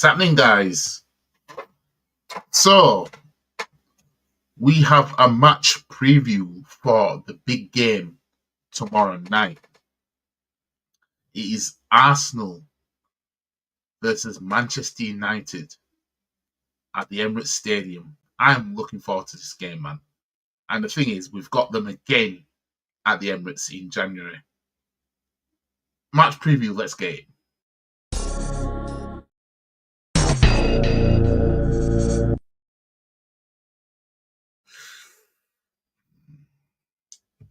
happening, guys? So, we have a match preview for the big game tomorrow night. It is Arsenal versus Manchester United at the Emirates Stadium. I'm looking forward to this game, man. And the thing is, we've got them again at the Emirates in January. Match preview, let's get it.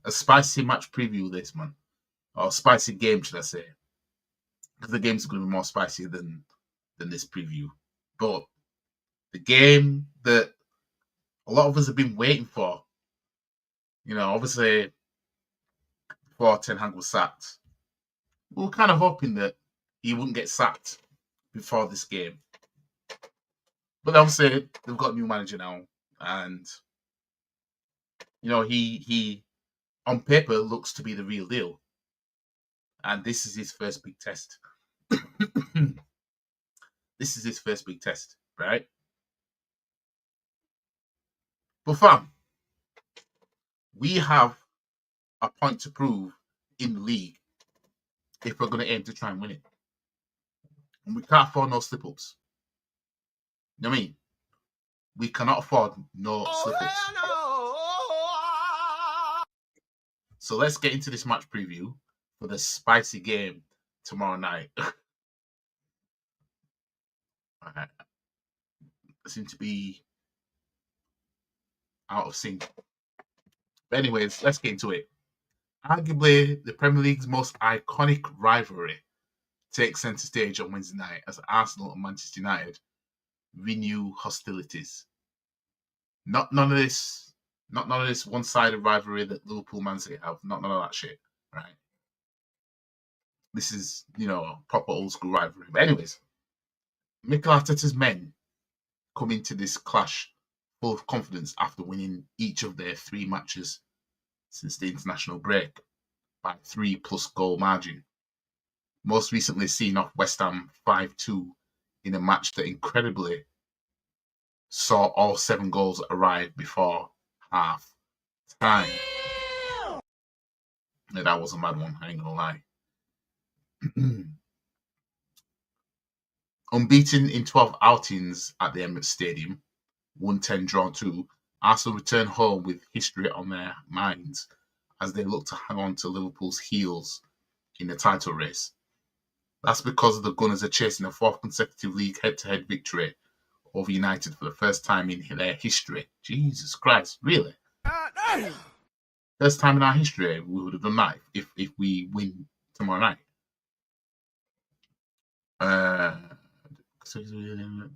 A spicy match preview this, man. Or spicy game, should I say. Because the game's going to be more spicy than this preview. But the game that a lot of us have been waiting for, obviously before Ten Hag was sacked, we were kind of hoping that he wouldn't get sacked before this game. But obviously they've got a new manager now, and he on paper looks to be the real deal. And this is his first big test. This is his first big test, right? But fam, we have a point to prove in the league if we're going to aim to try and win it. And we can't afford no slip-ups. You know what I mean? We cannot afford no slip-ups. So let's get into this match preview for the spicy game tomorrow night. Alright. I seem to be out of sync. But anyways, let's get into it. Arguably, the Premier League's most iconic rivalry takes centre stage on Wednesday night as Arsenal and Manchester United renew hostilities. None of this one-sided rivalry that Liverpool Man City have. None of that shit, right? This is, proper old school rivalry. But anyways, Mikel Arteta's men come into this clash full of confidence after winning each of their 3 matches since the international break by 3+ goal margin. Most recently seeing off West Ham 5-2 in a match that incredibly saw all 7 goals arrive before half time. Yeah, that was a mad one, I ain't gonna lie. Unbeaten in 12 outings at the Emirates Stadium, 1-10 drawn 2, Arsenal return home with history on their minds as they look to hang on to Liverpool's heels in the title race. That's because the Gunners are chasing a 4th consecutive league head-to-head victory over United for the first time in their history. Jesus Christ, really? First time in our history we would have done that if we win tomorrow night.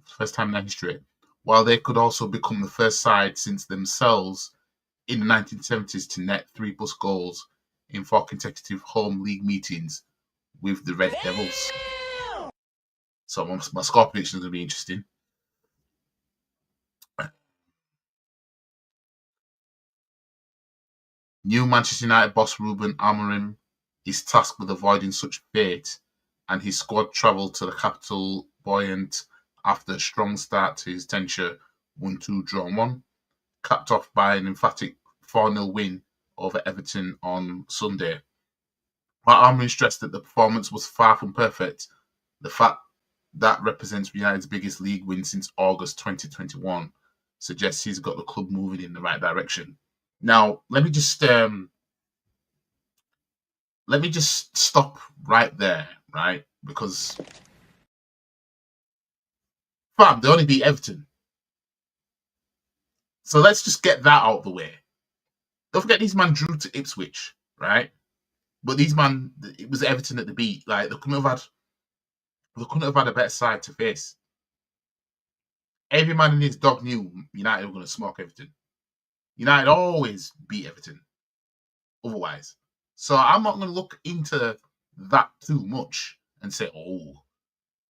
First time in our history. While they could also become the first side since themselves in the 1970s to net 3+ goals in 4 consecutive home league meetings with the Red Devils. So my score prediction is going to be interesting. New Manchester United boss Ruben Amorim is tasked with avoiding such fate, and his squad travelled to the capital buoyant after a strong start to his tenure, 1-2 drawn 1, capped off by an emphatic 4-0 win over Everton on Sunday. While Amorim stressed that the performance was far from perfect, the fact that represents United's biggest league win since August 2021 suggests he's got the club moving in the right direction. Now, let me just stop right there, right? Because fam, they only beat Everton. So let's just get that out of the way. Don't forget these man drew to Ipswich, right? But these man, it was Everton that they beat. Like they couldn't have had a better side to face. Every man in his dog knew United were going to smoke Everton. United always beat Everton. Otherwise, so I'm not going to look into that too much and say, oh, you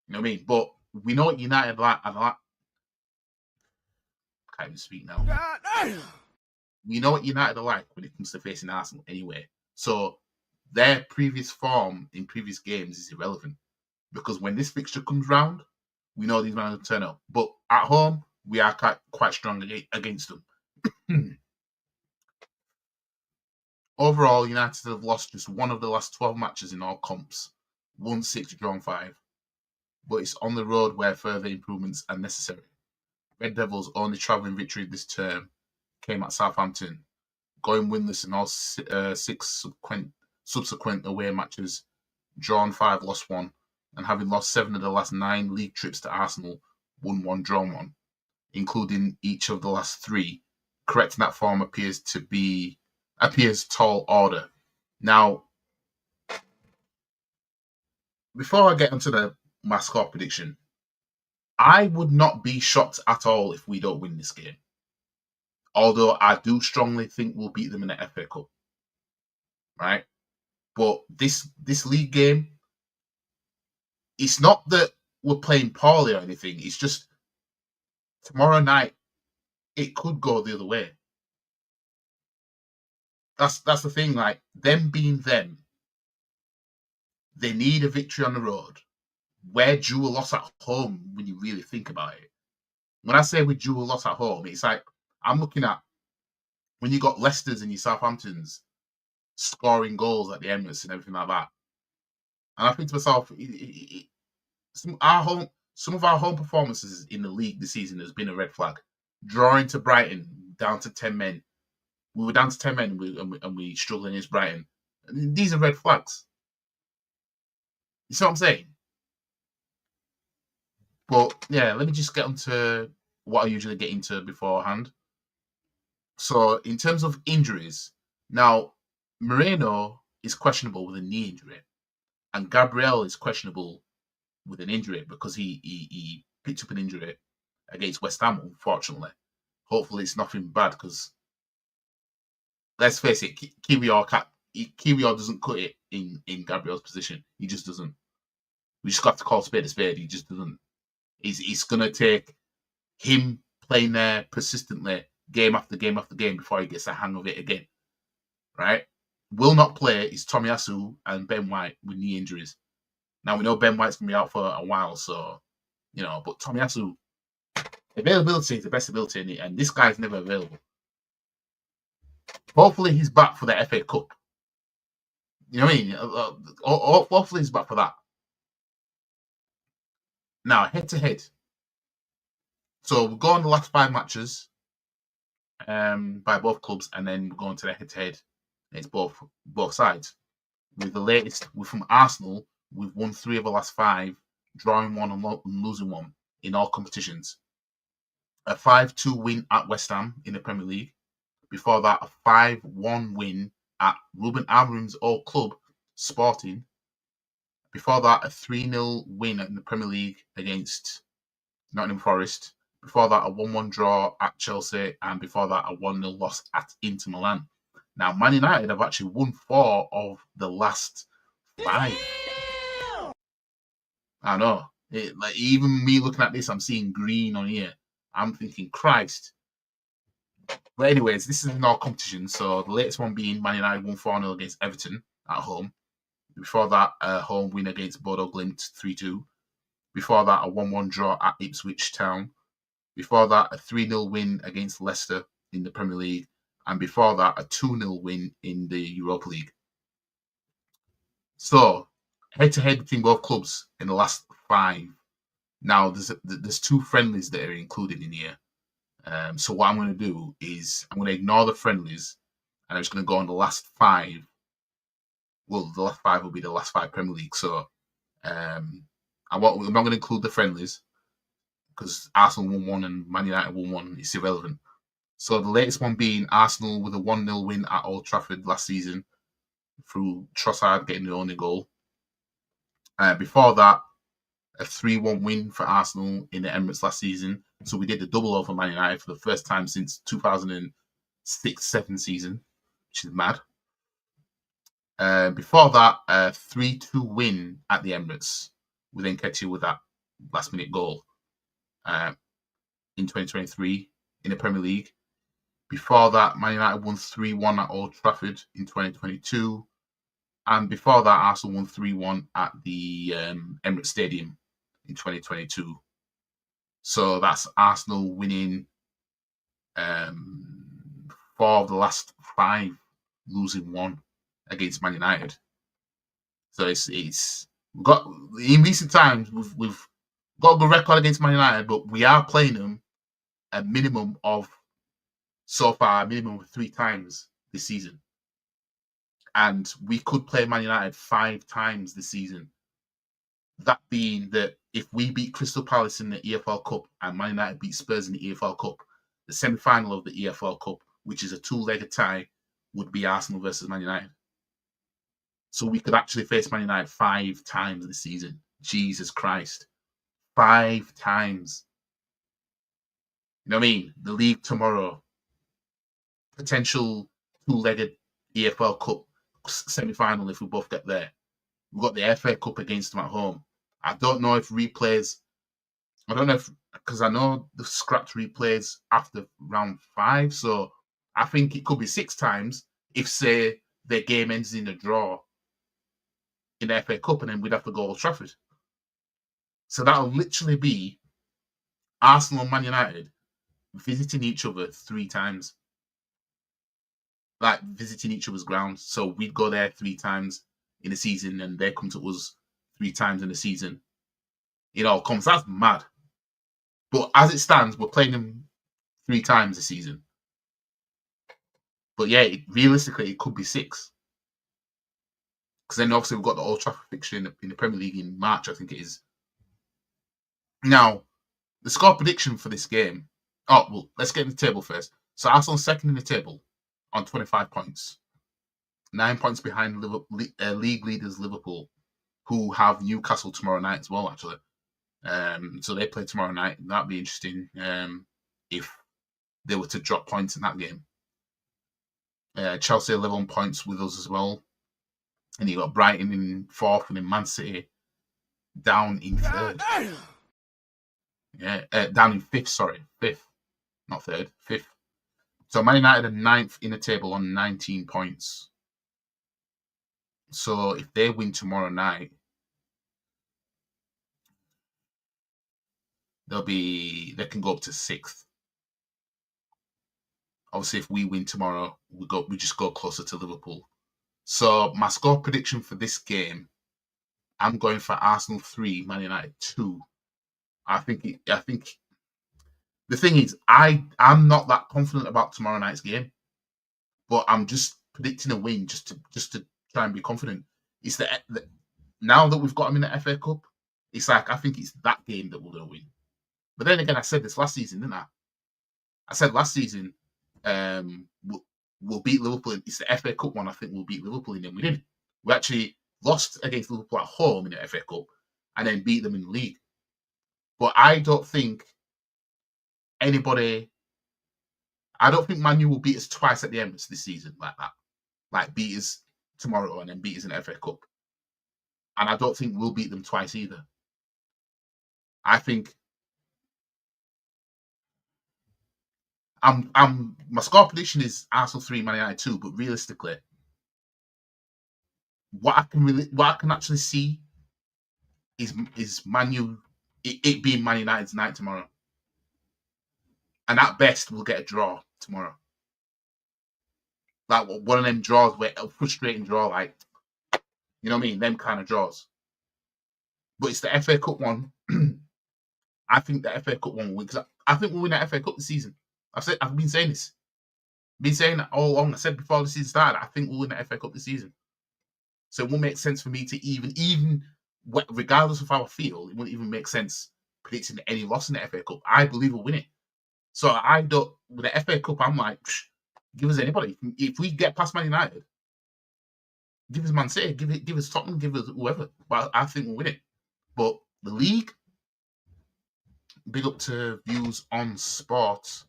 know what I mean? But we know what United like. I can't even speak now. We know what United are like when it comes to facing Arsenal anyway. So their previous form in previous games is irrelevant because when this fixture comes round, We know these men will turn up. But at home, we are quite strong against them. Overall, United have lost just one of the last 12 matches in all comps, won 6, drawn 5. But it's on the road where further improvements are necessary. Red Devils' only travelling victory this term came at Southampton, going winless in all 6 subsequent away matches, drawn 5, lost 1, and having lost 7 of the last 9 league trips to Arsenal, won 1, drawn 1, including each of the last 3. Correcting that form appears tall order. Now, before I get into my score prediction, I would not be shocked at all if we don't win this game. Although I do strongly think we'll beat them in the FA Cup. Right? But this league game, it's not that we're playing poorly or anything. It's just tomorrow night, it could go the other way. That's the thing. Like, them being them, they need a victory on the road. We're due a loss at home when you really think about it. When I say we're due a loss at home, it's like I'm looking at when you got Leicester's and your Southamptons scoring goals at the Emirates and everything like that. And I think to myself, some of our home performances in the league this season has been a red flag. Drawing to Brighton, down to 10 men. We were down to 10 men and we struggled against Brighton. And these are red flags. You see what I'm saying? But yeah, let me just get onto what I usually get into beforehand. So in terms of injuries, now Moreno is questionable with a knee injury, and Gabriel is questionable with an injury because he picked up an injury against West Ham, unfortunately. Hopefully it's nothing bad because let's face it, Kiwior doesn't cut it in Gabriel's position. He just doesn't. We just got to call spade a spade. He just doesn't. It's going to take him playing there persistently, game after game after game, before he gets the hang of it again. Right? Will not play is Tomiyasu and Ben White with knee injuries. Now, we know Ben White's going to be out for a while, so, but Tomiyasu, availability is the best ability, and this guy's never available. Hopefully, he's back for the FA Cup. You know what I mean? Hopefully, he's back for that. Now, head-to-head. So, we'll go on the last 5 matches by both clubs, and then we'll go on to the head-to-head. It's both sides. With the latest, from Arsenal, we've won 3 of the last 5, drawing 1 and losing 1 in all competitions. A 5-2 win at West Ham in the Premier League. Before that, a 5-1 win at Ruben Amorim's old club, Sporting. Before that, a 3-0 win in the Premier League against Nottingham Forest. Before that, a 1-1 draw at Chelsea. And before that, a 1-0 loss at Inter Milan. Now, Man United have actually won 4 of the last 5. I know. Even me looking at this, I'm seeing green on here. I'm thinking, Christ. But anyways, this is in all competitions. So the latest one being Man United won 4-0 against Everton at home. Before that, a home win against Bodo Glimt 3-2. Before that, a 1-1 draw at Ipswich Town. Before that, a 3-0 win against Leicester in the Premier League. And before that, a 2-0 win in the Europa League. So, head-to-head between both clubs in the last 5. Now, there's 2 friendlies that are included in here. So what I'm going to do is I'm going to ignore the friendlies, and I'm just going to go on the last 5. Well, the last 5 will be the last 5 Premier League. So I'm not going to include the friendlies because Arsenal won 1 and Man United won 1. It's irrelevant. So the latest one being Arsenal with a 1-0 win at Old Trafford last season through Trossard getting the only goal. Before that, a 3-1 win for Arsenal in the Emirates last season. So we did the double over Man United for the first time since 2006-07 season, which is mad. Before that, a 3-2 win at the Emirates with Nketiah with that last-minute goal in 2023 in the Premier League. Before that, Man United won 3-1 at Old Trafford in 2022. And before that, Arsenal won 3-1 at the Emirates Stadium in 2022. So that's Arsenal winning 4 of the last 5, losing 1 against Man United. So it's we've got in recent times we've got a good record against Man United, but we are playing them a minimum of so far a minimum of 3 times this season, and we could play Man United 5 times this season. That being that if we beat Crystal Palace in the EFL Cup and Man United beat Spurs in the EFL Cup, the semi-final of the EFL Cup, which is a 2-legged tie, would be Arsenal versus Man United. So we could actually face Man United 5 times this season. Jesus Christ. 5 times. You know what I mean? The league tomorrow. Potential 2-legged EFL Cup semi-final if we both get there. We've got the FA Cup against them at home. I don't know if replays... I don't know if... Because I know the scrapped replays after round 5, so I think it could be 6 times if, say, their game ends in a draw in the FA Cup, and then we'd have to go Old Trafford. So that'll literally be Arsenal and Man United visiting each other 3 times. Like, visiting each other's grounds. So we'd go there 3 times in a season, and they come to us 3 times in a season. It all comes. That's mad. But as it stands, we're playing them 3 times a season. But yeah, realistically, it could be 6. Because then obviously we've got the Old Trafford fixture in the Premier League in March, I think it is. Now, the score prediction for this game. Oh, well, let's get in the table first. So Arsenal's second in the table on 25 points. 9 points behind league leaders Liverpool, who have Newcastle tomorrow night as well, actually. So they play tomorrow night. That'd be interesting if they were to drop points in that game. Chelsea 11 points with us as well. And you got Brighton in 4th and then Man City down in 3rd. Yeah, down in 5th, sorry. 5th, not 3rd, 5th. So Man United are 9th in the table on 19 points. So if they win tomorrow night, they can go up to 6th. Obviously, if we win tomorrow, we just go closer to Liverpool. So my score prediction for this game, I'm going for Arsenal 3, Man United 2. I think the thing is, I'm not that confident about tomorrow night's game, but I'm just predicting a win just to try and be confident. It's now that we've got them in the FA Cup, it's like I think it's that game that we're going to win. But then again, I said this last season, didn't I? I said last season we'll beat Liverpool. It's the FA Cup one. I think we'll beat Liverpool in, and we didn't. We actually lost against Liverpool at home in the FA Cup, and then beat them in the league. But I don't think anybody. I don't think Man U will beat us twice at the Emirates this season like that. Like beat us tomorrow and then beat us in the FA Cup. And I don't think we'll beat them twice either. I think my score prediction is Arsenal 3, Man United 2, but realistically, what I can actually see is Man U it being Man United's night tomorrow. And at best we'll get a draw tomorrow. Like one of them draws where a frustrating draw, like you know what I mean? Them kind of draws. But it's the FA Cup one. I think the FA Cup one will win because I think we'll win the FA Cup this season. I've been saying this. Been saying that all along. I said before the season started, I think we'll win the FA Cup this season. So it won't make sense for me to even regardless of how I feel, it wouldn't even make sense predicting any loss in the FA Cup. I believe we'll win it. So I don't with the FA Cup. I'm like, give us anybody. If we get past Man United, give us Man City, give us Tottenham, give us whoever. But I think we'll win it. But the league, big up to Views on Sport.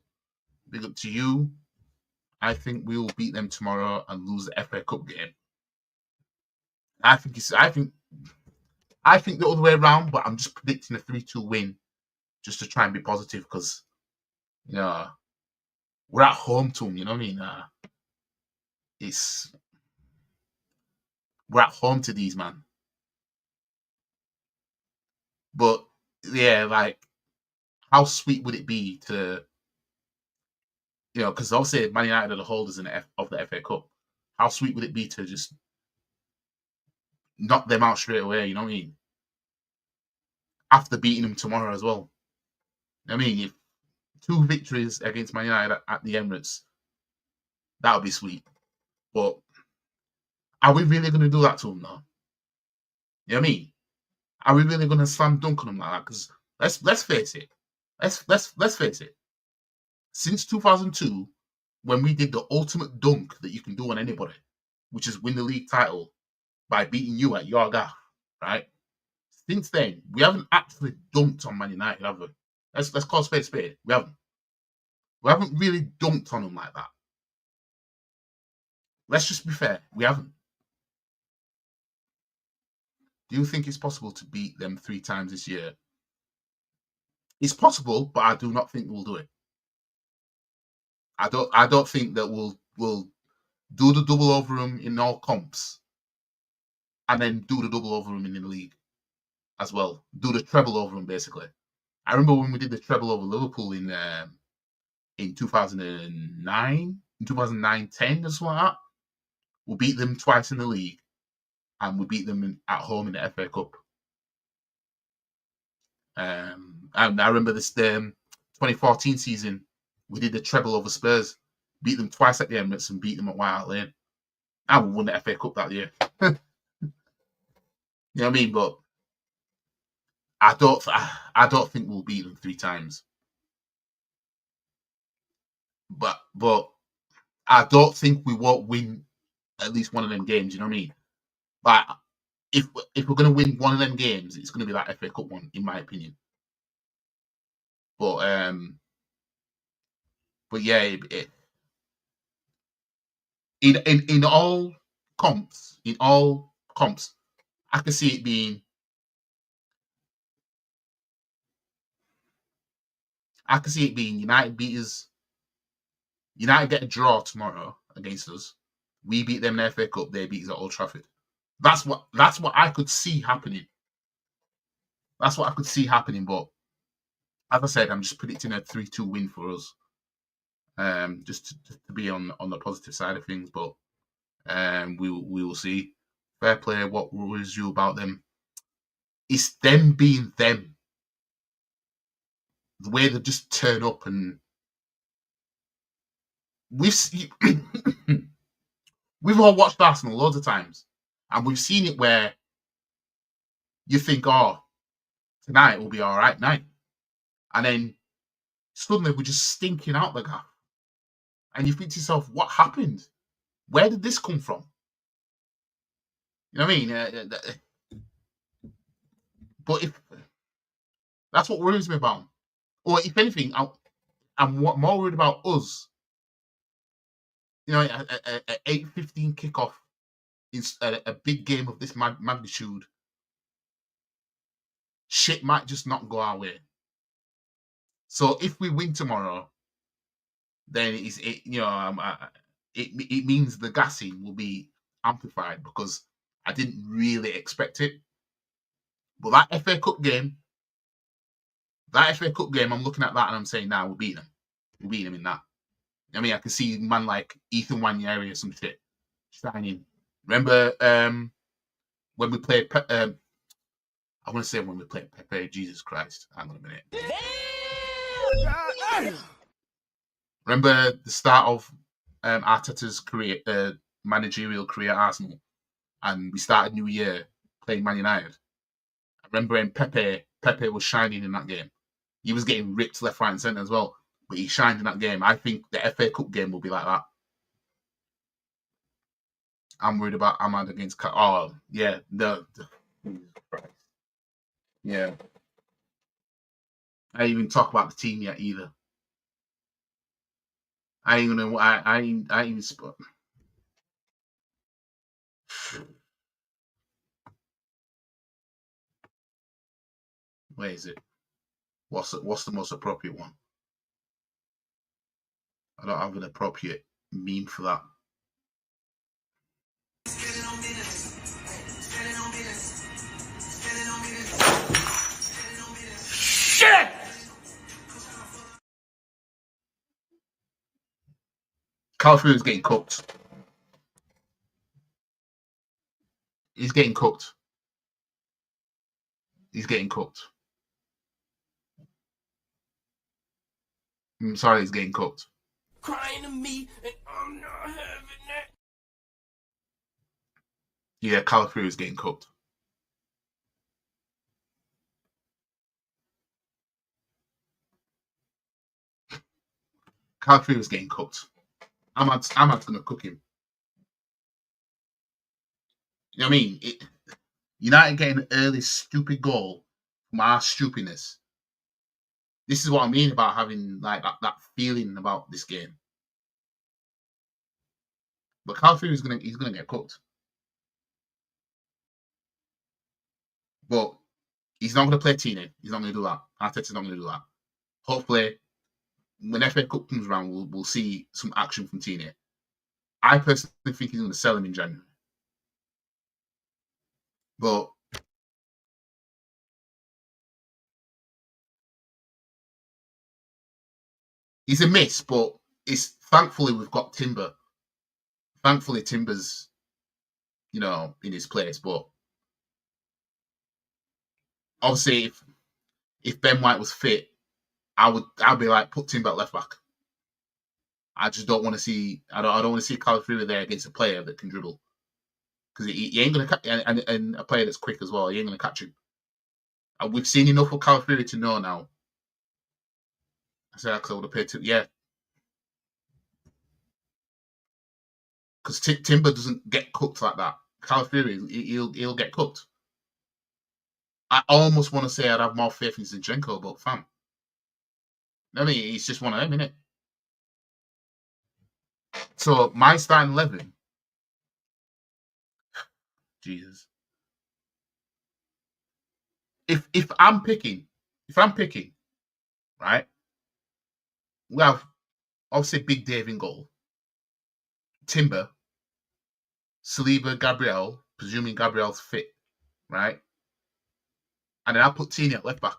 Big up to you. I think we will beat them tomorrow and lose the FA Cup game. I think the other way around, but I'm just predicting a 3-2 win just to try and be positive because we're at home to them, you know what I mean? We're at home to these, man. But yeah, like how sweet would it be to, because obviously Man United are the holders of the FA Cup. How sweet would it be to just knock them out straight away? You know what I mean? After beating them tomorrow as well. I mean, if 2 victories against Man United at the Emirates, that would be sweet. But are we really going to do that to them now? You know what I mean? Are we really going to slam dunk on them like that? Because let's face it. Let's face it. Since 2002, when we did the ultimate dunk that you can do on anybody, which is win the league title by beating you at your gaff, right? Since then, we haven't actually dunked on Man United, have we? Let's call spade a spade. We haven't. We haven't really dunked on them like that. Let's just be fair. We haven't. Do you think it's possible to beat them 3 times this year? It's possible, but I do not think we'll do it. I don't think that we'll do the double over them in all comps, and then do the double over them in the league as well. Do the treble over them basically. I remember when we did the treble over Liverpool in 2009, 2009-10 or something like that. We beat them twice in the league, and we beat them at home in the FA Cup. And I remember this 2014 season, we did the treble over Spurs, beat them twice at the Emirates and beat them at White Hart Lane. And we won the FA Cup that year. You know what I mean? But I don't think we'll beat them 3 times. But I don't think we won't win at least one of them games. You know what I mean? But if we're going to win one of them games, it's going to be that FA Cup one, in my opinion. But yeah, in all comps, I can see it being. I can see it being United beat us. United get a draw tomorrow against us. We beat them in the FA Cup. They beat us at Old Trafford. That's what I could see happening. That's what I could see happening. But as I said, I'm just predicting a 3-2 win for us. Just to be on the positive side of things. But we will see. Fair play. What worries you about them? It's them being them. The way they just turn up, and we've all watched Arsenal loads of times, and we've seen it where you think, oh, tonight will be all right night, and then suddenly we're just stinking out the gaff, and you think to yourself, what happened? Where did this come from? You know what I mean? But if that's what worries me about them. Or if anything, I'm more worried about us. You know, a 8:15 kickoff is a big game of this magnitude. Shit might just not go our way. So if we win tomorrow, then it means the gassing will be amplified, because I didn't really expect it. But that FA Cup game, I'm looking at that and I'm saying, nah, we'll beat them. We'll beat them in that. I mean, I can see man like Ethan Wanyeri or some shit shining. Remember when we played, I want to say when we played Pepe, Jesus Christ. Hang on a minute. Remember the start of Arteta's career, managerial career at Arsenal, and we started New Year playing Man United. I remember when Pepe was shining in that game. He was getting ripped left, right, and centre as well, but he shined in that game. I think the FA Cup game will be like that. I'm worried about Ahmad against. Oh yeah, yeah. I didn't even talk about the team yet either. I ain't gonna. I ain't even. Where is it? What's the most appropriate one? I don't have an appropriate meme for that. Shit! Calafiori is getting cooked. He's getting cooked. He's getting cooked. I'm sorry, he's getting cooked. Crying to me, and I'm not having it. Yeah, Calafiori is getting cooked. Calafiori is getting cooked. Ahmad's going to cook him. You know what I mean? United getting an early stupid goal from our stupidness. This is what I mean about having like that feeling about this game. But Calafiori is he's gonna get cooked. But he's not gonna play Tine. He's not gonna do that. Arteta's not gonna do that. Hopefully, when FA Cup comes around, we'll see some action from Tine. I personally think he's gonna sell him in January. But he's a miss, but it's thankfully we've got Timber. Thankfully Timber's, in his place. But obviously if Ben White was fit, I'd be like, put Timber at left back. I just don't want to see. I don't want to see Calafiori there against a player that can dribble, because he ain't gonna catch, and a player that's quick as well. He ain't gonna catch him. And we've seen enough of Calafiori to know now. I said I would have paid because Timber doesn't get cooked like that. Calafiori, he'll get cooked. I almost want to say I'd have more faith in Zinchenko, but fam, I mean, he's just one of them, innit? So my starting 11, Jesus. If I'm picking, right, we have obviously Big Dave in goal, Timber, Saliba, Gabriel, presuming Gabriel's fit, right, and then I put Tini at left back,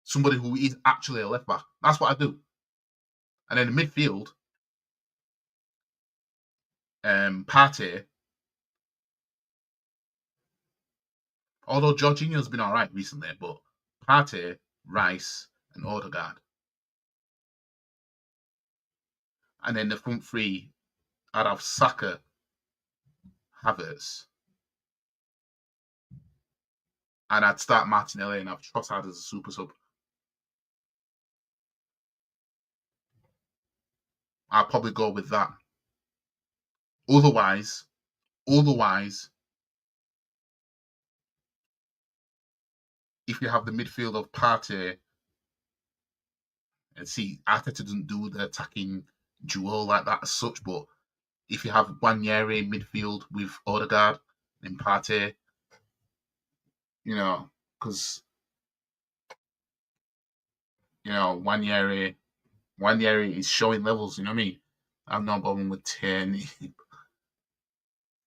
somebody who is actually a left back. That's what I do. And then the midfield, Partey. Although Jorginho's been all right recently, but Partey, Rice, and Odegaard. And then the front three, I'd have Saka, Havertz, and I'd start Martinelli and have Trossard as a super sub. I'll probably go with that. Otherwise, if you have the midfield of Partey, and see, Arteta doesn't do the attacking duo like that as such, but if you have Wanyeri in midfield with Odegaard and Partey, because Wanyeri is showing levels. You know what I mean? I'm not bothering with 10.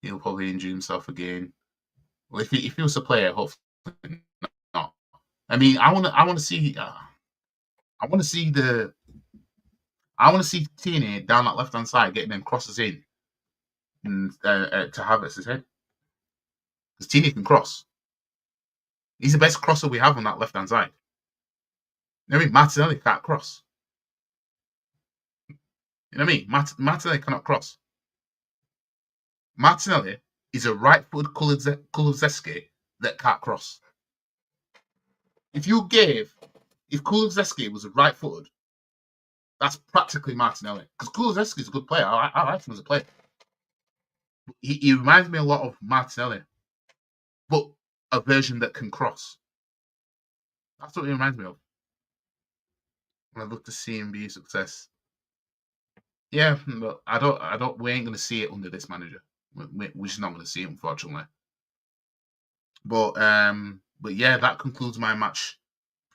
He'll probably injure himself again. Well, if he was a player, hopefully not. I mean, I want to see. I want to see Tierney down that left hand side getting them crosses in, and to Havertz's head, because Tierney can cross. He's the best crosser we have on that left hand side. You know what I mean? Martinelli can't cross. You know what I mean? Martinelli cannot cross. Martinelli is a right-footed Kulusevski that can't cross. If Kulusevski was a right-footed, that's practically Martinelli. Because Kulusevski is a good player. I like him as a player. He reminds me a lot of Martinelli, but a version that can cross. That's what he reminds me of. And I'd love to see him be a success. Yeah, but we ain't going to see it under this manager. We're just not going to see it, unfortunately. But yeah, that concludes my match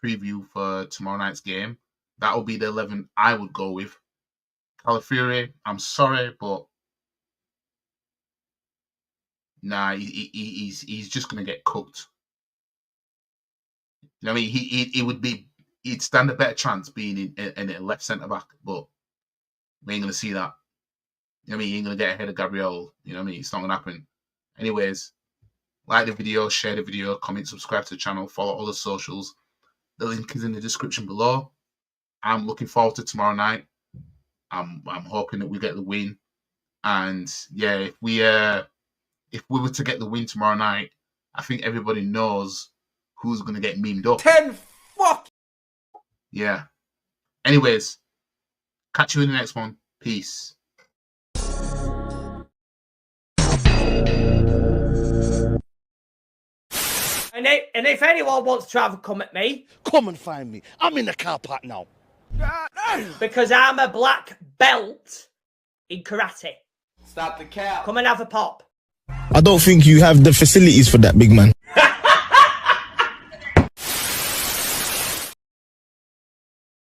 preview for tomorrow night's game. That will be the 11 I would go with. Calafiori, I'm sorry, but nah, he's just going to get cooked. You know what I mean? He'd stand a better chance being in a left centre back, but we ain't going to see that. You know what I mean? You ain't gonna get ahead of Gabriel. You know what I mean? It's not gonna happen. Anyways, like the video, share the video, comment, subscribe to the channel, follow all the socials. The link is in the description below. I'm looking forward to tomorrow night. I'm hoping that we get the win. And yeah, if we were to get the win tomorrow night, I think everybody knows who's gonna get memed up. 10 fuck. Yeah. Anyways, catch you in the next one. Peace. And if anyone wants to have a come at me, come and find me. I'm in the car park now. because I'm a black belt in karate. Stop the cap. Come and have a pop. I don't think you have the facilities for that, big man.